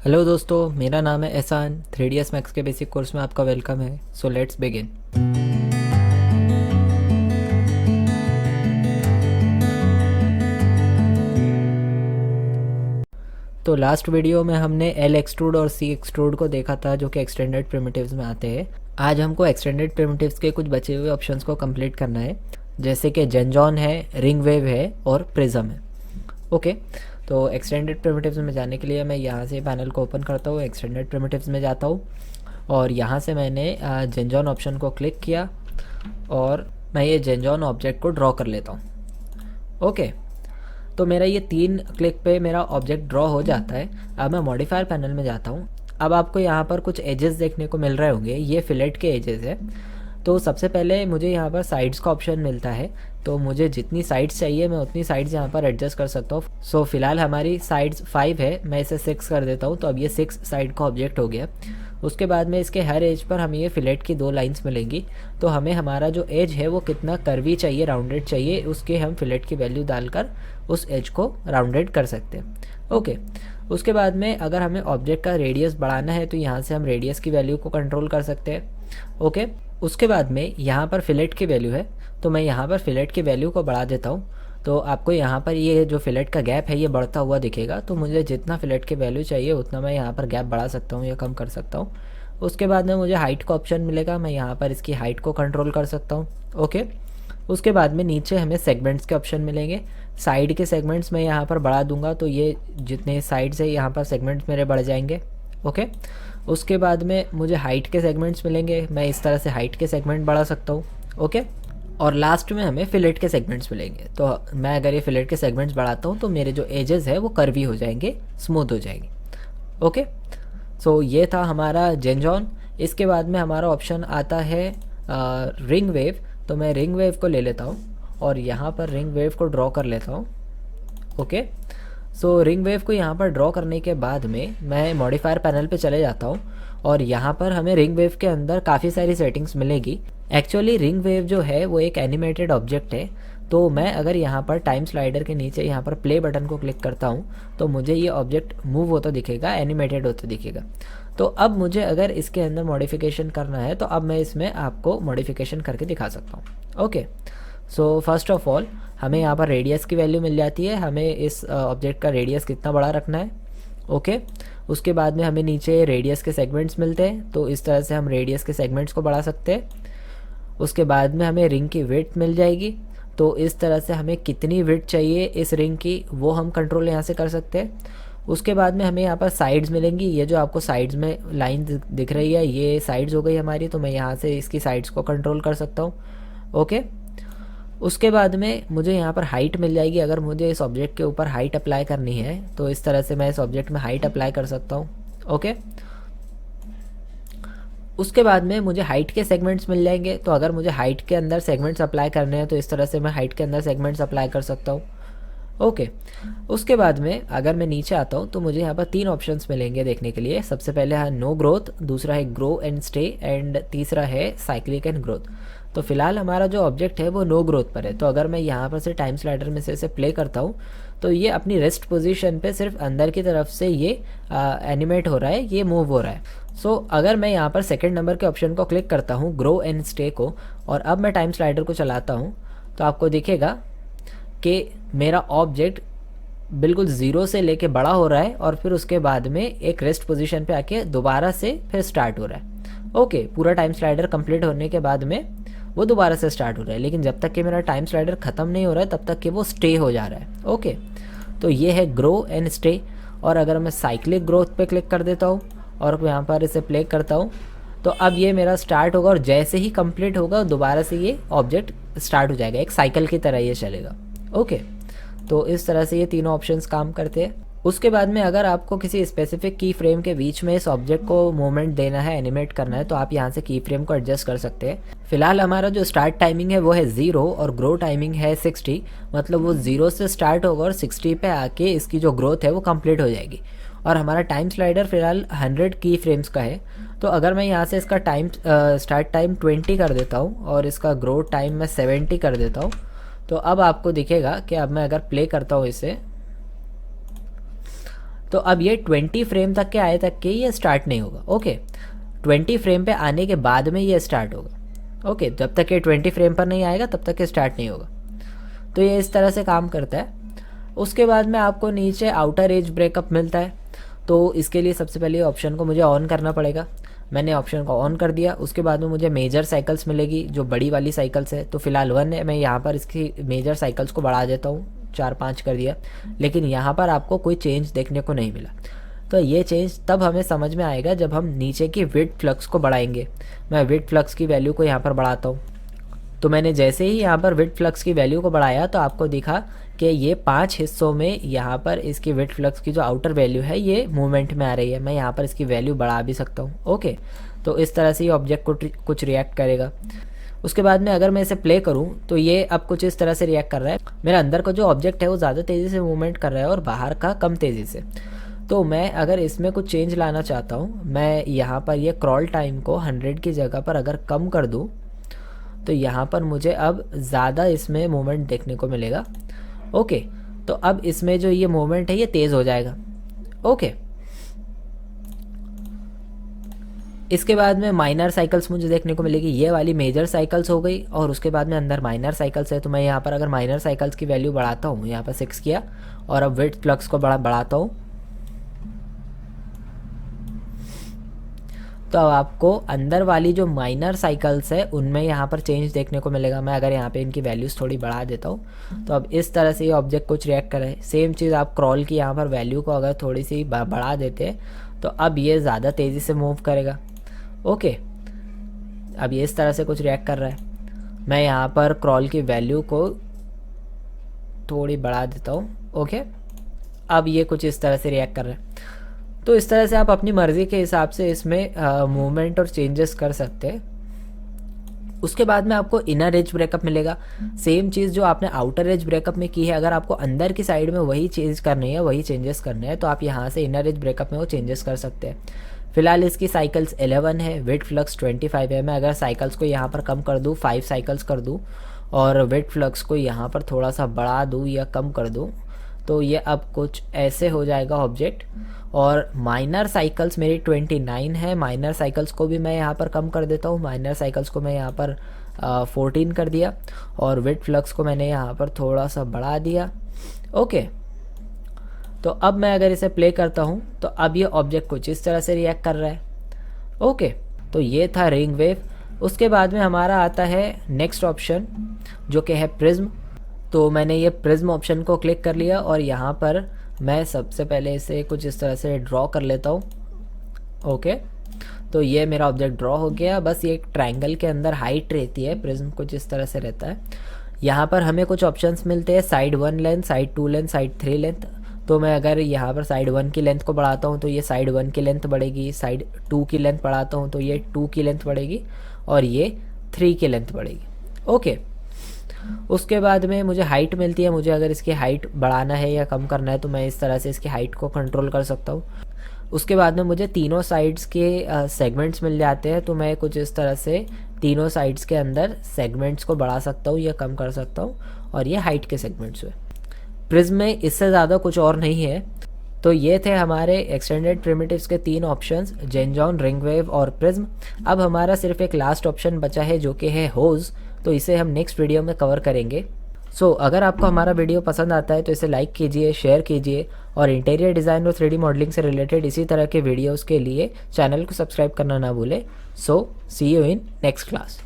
Hello दोस्तों, मेरा नाम है एहसान। 3ds मैक्स के बेसिक कोर्स में आपका वेलकम है। So let's begin. तो लास्ट वीडियो में हमने एल एक्सट्रूड और सी एक्सट्रूड को देखा था, जो कि एक्सटेंडेड प्रिमिटिव्स में आते हैं। आज हमको एक्सटेंडेड प्रिमिटिव्स के कुछ बचे हुए ऑप्शंस को कंप्लीट करना है, जैसे कि जेनजॉन है, रिंग वेव है और प्रिज्म है। ओके, तो एक्सटेंडेड प्रिमिटिव्स में जाने के लिए मैं यहाँ से पैनल को ओपन करता हूँ, एक्सटेंडेड प्रिमिटिव्स में जाता हूँ और यहाँ से मैंने जेनजॉन ऑप्शन को क्लिक किया और मैं ये जेनजॉन ऑब्जेक्ट को ड्रॉ कर लेता हूँ। ओके, तो मेरा ये 3 क्लिक पे मेरा ऑब्जेक्ट ड्रॉ हो जाता है। अब मैं मॉडिफायर पैनल में जाता हूँ। अब आपको यहाँ पर कुछ एजेस देखने को मिल रहे होंगे, ये फिलेट के एजेस है। तो सबसे पहले मुझे यहाँ पर साइड्स का ऑप्शन मिलता है, तो मुझे जितनी साइड्स चाहिए मैं उतनी साइड्स यहाँ पर एडजस्ट कर सकता हूँ। सो फिलहाल हमारी साइड्स 5 है, मैं इसे 6 कर देता हूँ, तो अब ये 6 साइड का ऑब्जेक्ट हो गया। उसके बाद में इसके हर एज पर हमें ये फिलेट की 2 लाइंस मिलेंगी, तो हमें हमारा जो एज है वो कितना कर्वी चाहिए, राउंडेड चाहिए, उसके हम फिलेट की वैल्यू डालकर उस एज को राउंडेड कर सकते हैं। ओके, उसके बाद में अगर हमें ऑब्जेक्ट का रेडियस बढ़ाना है तो यहाँ से हम रेडियस की वैल्यू को कंट्रोल कर सकते हैं। ओके, उसके बाद में यहाँ पर फिलेट की वैल्यू है, तो मैं यहाँ पर फिलेट की वैल्यू को बढ़ा देता हूँ। तो आपको यहाँ पर ये जो फिलेट का गैप है ये बढ़ता हुआ दिखेगा, तो मुझे जितना फिलेट की वैल्यू चाहिए उतना मैं यहाँ पर गैप बढ़ा सकता हूँ या कम कर सकता हूँ। उसके बाद में मुझे हाइट का ऑप्शन मिलेगा, मैं यहाँ पर इसकी हाइट को कंट्रोल कर सकता हूँ। ओके, उसके बाद में नीचे हमें सेगमेंट्स के ऑप्शन मिलेंगे। साइड के सेगमेंट्स मैं यहाँ पर बढ़ा दूंगा, तो ये जितने साइड्स है यहाँ पर सेगमेंट्स मेरे बढ़ जाएंगे। ओके, उसके बाद में मुझे हाइट के सेगमेंट्स मिलेंगे, मैं इस तरह से हाइट के सेगमेंट बढ़ा सकता हूँ। ओके, और लास्ट में हमें फिलेट के सेगमेंट्स मिलेंगे, तो मैं अगर ये फिलेट के सेगमेंट्स बढ़ाता हूँ तो मेरे जो एजेस है वो कर्वी हो जाएंगे, स्मूथ हो जाएंगे। ओके, सो ये था हमारा जेनजॉन। इसके बाद में हमारा ऑप्शन आता है रिंग वेव, तो मैं रिंग वेव को ले लेता हूँ और यहाँ पर रिंग वेव को ड्रॉ कर लेता हूँ। ओके, सो रिंग वेव को यहाँ पर ड्रॉ करने के बाद में मैं मॉडिफायर पैनल पे चले जाता हूँ और यहाँ पर हमें रिंग वेव के अंदर काफ़ी सारी सेटिंग्स मिलेगी। एक्चुअली रिंग वेव जो है वो एक एनिमेटेड ऑब्जेक्ट है, तो मैं अगर यहाँ पर टाइम स्लाइडर के नीचे यहाँ पर प्ले बटन को क्लिक करता हूँ तो मुझे ये ऑब्जेक्ट मूव होता दिखेगा, एनिमेटेड होता दिखेगा। तो अब मुझे अगर इसके अंदर मॉडिफिकेशन करना है तो अब मैं इसमें आपको मॉडिफिकेशन करके दिखा सकता हूँ। Okay, so first of all हमें यहाँ पर रेडियस की वैल्यू मिल जाती है, हमें इस ऑब्जेक्ट का रेडियस कितना बड़ा रखना है। ओके, उसके बाद में हमें नीचे रेडियस के सेगमेंट्स मिलते हैं, तो इस तरह से हम रेडियस के सेगमेंट्स को बढ़ा सकते हैं। उसके बाद में हमें रिंग की विड्थ मिल जाएगी, तो इस तरह से हमें कितनी विड्थ चाहिए इस रिंग की वो हम कंट्रोल यहाँ से कर सकते हैं। उसके बाद में हमें यहाँ पर साइड्स मिलेंगी, ये जो आपको साइड्स में लाइन दिख रही है ये साइड्स हो गई हमारी, तो मैं यहाँ से इसकी साइड्स को कंट्रोल कर सकता हूँ। ओके, उसके बाद में मुझे यहाँ पर हाइट मिल जाएगी, अगर मुझे इस ऑब्जेक्ट के ऊपर हाइट अप्लाई करनी है तो इस तरह से मैं इस ऑब्जेक्ट में हाइट अप्लाई कर सकता हूँ। ओके, उसके बाद में मुझे हाइट के सेगमेंट्स मिल जाएंगे, तो अगर मुझे हाइट के अंदर सेगमेंट्स अप्लाई करने हैं तो इस तरह से मैं हाइट के अंदर सेगमेंट्स अप्लाई कर सकता हूँ। ओके, उसके बाद में अगर मैं नीचे आता हूँ तो मुझे यहाँ पर 3 ऑप्शंस मिलेंगे देखने के लिए। सबसे पहले है नो ग्रोथ, दूसरा है ग्रो एंड स्टे एंड तीसरा है साइक्लिक एंड ग्रोथ। तो फिलहाल हमारा जो ऑब्जेक्ट है वो नो ग्रोथ पर है, तो अगर मैं यहाँ पर से टाइम स्लाइडर में से इसे प्ले करता हूँ तो ये अपनी रेस्ट पोजीशन पे सिर्फ अंदर की तरफ से ये एनिमेट हो रहा है, ये मूव हो रहा है। सो अगर मैं यहाँ पर सेकंड नंबर के ऑप्शन को क्लिक करता हूँ, ग्रो एंड स्टे को, और अब मैं टाइम स्लाइडर को चलाता हूँ तो आपको दिखेगा कि मेरा ऑब्जेक्ट बिल्कुल ज़ीरो से लेके बड़ा हो रहा है और फिर उसके बाद में एक रेस्ट पोजीशन पे आके दोबारा से फिर स्टार्ट हो रहा है। ओके, पूरा टाइम स्लाइडर कंप्लीट होने के बाद में वो दोबारा से स्टार्ट हो रहा है, लेकिन जब तक कि मेरा टाइम स्लाइडर ख़त्म नहीं हो रहा है तब तक कि वो स्टे हो जा रहा है। ओके, तो ये है ग्रो एंड स्टे। और अगर मैं साइक्लिक ग्रोथ पे क्लिक कर देता हूँ और यहाँ पर इसे प्ले करता हूँ तो अब ये मेरा स्टार्ट होगा और जैसे ही कंप्लीट होगा दोबारा से ये ऑब्जेक्ट स्टार्ट हो जाएगा, एक साइकिल की तरह ये चलेगा। ओके, तो इस तरह से ये तीनों ऑप्शंस काम करते हैं। उसके बाद में अगर आपको किसी स्पेसिफिक की फ्रेम के बीच में इस ऑब्जेक्ट को मूवमेंट देना है, एनिमेट करना है, तो आप यहाँ से की फ्रेम को एडजस्ट कर सकते हैं। फिलहाल हमारा जो स्टार्ट टाइमिंग है वो है 0 और ग्रो टाइमिंग है 60, मतलब वो 0 से स्टार्ट होगा और 60 पे आके इसकी जो ग्रोथ है वो कंप्लीट हो जाएगी। और हमारा टाइम स्लाइडर फिलहाल 100 की फ्रेम्स का है, तो अगर मैं यहाँ से इसका टाइम स्टार्ट टाइम 20 कर देता हूँ और इसका ग्रोथ टाइम मैं 70 कर देता हूँ, तो अब आपको दिखेगा कि अब मैं अगर प्ले करता हूँ इसे तो अब ये 20 फ्रेम तक के आए तक के ये स्टार्ट नहीं होगा। ओके, 20 फ्रेम पे आने के बाद में ये स्टार्ट होगा। ओके, जब तक ये 20 फ्रेम पर नहीं आएगा तब तक ये स्टार्ट नहीं होगा। तो ये इस तरह से काम करता है। उसके बाद में आपको नीचे आउटर एज ब्रेकअप मिलता है। तो इसके लिए सबसे पहले ऑप्शन को मुझे ऑन करना पड़ेगा। मैंने ऑप्शन को ऑन कर दिया। उसके बाद में मुझे मेजर साइकिल्स मिलेगी, जो बड़ी वाली साइकिल्स है। तो फिलहाल 1 है, मैं यहाँ पर इसकी मेजर साइकिल्स को बढ़ा देता हूँ, 4-5 कर दिया। लेकिन यहाँ पर आपको कोई चेंज देखने को नहीं मिला। तो ये चेंज तब हमें समझ में आएगा जब हम नीचे की विड्थ फ्लक्स को बढ़ाएंगे। मैं विड्थ फ्लक्स की वैल्यू को यहाँ पर बढ़ाता हूँ। तो मैंने जैसे ही यहाँ पर विड्थ फ्लक्स की वैल्यू को बढ़ाया तो आपको दिखा कि ये 5 हिस्सों में यहाँ पर इसकी विड्थ फ्लक्स की जो आउटर वैल्यू है ये मूवमेंट में आ रही है। मैं यहाँ पर इसकी वैल्यू बढ़ा भी सकता हूँ। ओके, तो इस तरह से ये ऑब्जेक्ट को कुछ रिएक्ट करेगा। उसके बाद में अगर मैं इसे प्ले करूँ तो ये अब कुछ इस तरह से रिएक्ट कर रहा है। मेरा अंदर का जो ऑब्जेक्ट है वो ज़्यादा तेज़ी से मूवमेंट कर रहा है और बाहर का कम तेज़ी से। तो मैं अगर इसमें कुछ चेंज लाना चाहता हूँ, मैं यहाँ पर ये क्रॉल टाइम को 100 की जगह पर अगर कम कर दूँ तो यहाँ पर मुझे अब ज़्यादा इसमें मूवमेंट देखने को मिलेगा। ओके, तो अब इसमें जो ये मूवमेंट है ये तेज़ हो जाएगा। ओके, इसके बाद में माइनर साइकिल्स मुझे देखने को मिलेगी। ये वाली मेजर साइकिल्स हो गई और उसके बाद में अंदर माइनर साइकिल्स है। तो मैं यहाँ पर अगर माइनर साइकिल्स की वैल्यू बढ़ाता हूँ, यहाँ पर 6 किया और अब विड्थ फ्लक्स को बढ़ाता हूँ, तो अब आपको अंदर वाली जो माइनर साइकिल्स है उनमें यहाँ पर चेंज देखने को मिलेगा। मैं अगर यहाँ पे इनकी वैल्यूज़ थोड़ी बढ़ा देता हूँ तो अब इस तरह से ये ऑब्जेक्ट कुछ रिएक्ट करे। सेम चीज़ आप क्रॉल की यहाँ पर वैल्यू को अगर थोड़ी सी बढ़ा देते हैं तो अब ये ज़्यादा तेज़ी से मूव करेगा। ओके, अब ये इस तरह से कुछ रिएक्ट कर रहा है। मैं यहाँ पर क्रॉल की वैल्यू को थोड़ी बढ़ा देता हूँ। ओके, अब ये कुछ इस तरह से रिएक्ट कर रहा है। तो इस तरह से आप अपनी मर्ज़ी के हिसाब से इसमें मूवमेंट और चेंजेस कर सकते हैं। उसके बाद में आपको इनर एज ब्रेकअप मिलेगा। सेम चीज़ जो आपने आउटर एज ब्रेकअप में की है, अगर आपको अंदर की साइड में वही चेंज करनी है, वही चेंजेस करने हैं, तो आप यहाँ से इनर एज ब्रेकअप में वो चेंजेस कर सकते हैं। फिलहाल इसकी साइकिल्स 11 है, विड्थ फ्लक्स 25 है। मैं अगर साइकिल्स को यहाँ पर कम कर दूँ, 5 साइकिल्स कर दूँ और विड्थ फ्लक्स को यहाँ पर थोड़ा सा बढ़ा दूँ या कम कर दूँ तो ये अब कुछ ऐसे हो जाएगा ऑब्जेक्ट। और माइनर साइकिल्स मेरी 29 है। माइनर साइकिल्स को भी मैं यहाँ पर कम कर देता हूँ। माइनर साइकिल्स को मैं यहाँ पर 14 कर दिया और विड्थ फ्लक्स को मैंने यहाँ पर थोड़ा सा बढ़ा दिया। ओके, तो अब मैं अगर इसे प्ले करता हूँ तो अब ये ऑब्जेक्ट कुछ इस तरह से रिएक्ट कर रहा है। ओके, तो ये था रिंग वेव। उसके बाद में हमारा आता है नेक्स्ट ऑप्शन जो कि है प्रिज्म। तो मैंने ये प्रिज्म ऑप्शन को क्लिक कर लिया और यहाँ पर मैं सबसे पहले इसे कुछ इस तरह से ड्रॉ कर लेता हूँ। ओके, तो ये मेरा ऑब्जेक्ट ड्रॉ हो गया। बस ये एक ट्रायंगल के अंदर हाइट रहती है, प्रिज्म कुछ इस तरह से रहता है। यहाँ पर हमें कुछ ऑप्शंस मिलते हैं, side 1 length, side 2 length, side 3 length. तो मैं अगर यहाँ पर साइड 1 की लेंथ को बढ़ाता हूँ तो ये साइड 1 की लेंथ बढ़ेगी, साइड 2 की लेंथ बढ़ाता हूँ तो ये 2 की लेंथ बढ़ेगी और ये 3 की लेंथ बढ़ेगी। ओके, उसके बाद में मुझे हाइट मिलती है। मुझे अगर इसकी हाइट बढ़ाना है या कम करना है तो मैं इस तरह से इसकी हाइट को कंट्रोल कर सकता हूँ। उसके बाद में मुझे तीनों साइड्स के सेगमेंट्स मिल जाते हैं। तो मैं कुछ इस तरह से तीनों साइड्स के अंदर सेगमेंट्स को बढ़ा सकता हूँ या कम कर सकता हूँ और ये हाइट के सेगमेंट्स हुए। प्रिज्म में इससे ज़्यादा कुछ और नहीं है। तो ये थे हमारे एक्सटेंडेड प्रिमिटिव्स के 3 ऑप्शंस, जेनजॉन, रिंग वेव और प्रिज्म। अब हमारा सिर्फ एक लास्ट ऑप्शन बचा है जो कि है होज। तो इसे हम नेक्स्ट वीडियो में कवर करेंगे। अगर आपको हमारा वीडियो पसंद आता है तो इसे लाइक कीजिए, शेयर कीजिए और इंटीरियर डिज़ाइन और 3D मॉडलिंग से रिलेटेड इसी तरह के वीडियोज़ के लिए चैनल को सब्सक्राइब करना ना भूलें। सी यू इन नेक्स्ट क्लास।